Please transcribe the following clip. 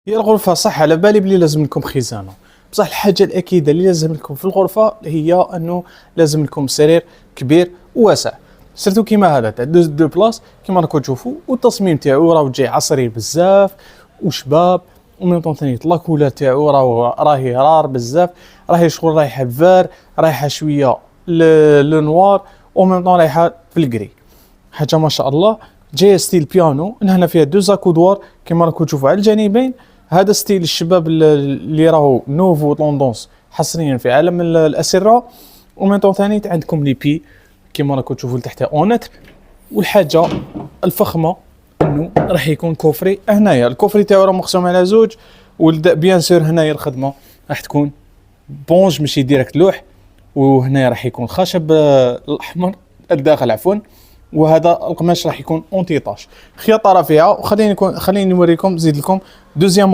هي الغرفة صح، على بالي بلي لازم لكم خزانة، بصح الحاجة الأكيدة اللي لازم لكم في الغرفة هي أنه لازم لكم سرير كبير وواسع، سيرتو كيما هذا تاع دو بلاص كيما راكم تشوفوا، والتصميم تاعو راهو جاي عصري بزاف وشباب، ومن طون ثاني لاكولار تاعو راهي رار بزاف، راهي شغل رايحة فار، رايحة شوية لو نوار، ومن طون رايحة في الكري، حاجة ما شاء الله. جايه ستيل بيانو، هنا فيها دو زاكودوار كيما راكم تشوفوا على الجانبين، هذا ستيل الشباب اللي راهو نوفو طوندونس حصريا في عالم الاسره. ومن طون ثاني عندكم لي بي كيما راكم تشوفوا لتحت اونتر. والحاجه الفخمه انه راح يكون كوفري هنايا، الكوفري تاعو راه مقسوم على زوج، بيان سور هنايا الخدمه راح تكون بونج ماشي ديريكت لوح، وهنا راح يكون خشب الاحمر الداخل عفوا، وهذا القماش راح يكون اونتي طاش، خياطه راه فيها. وخليني نوريكم، نزيد لكم دوزيام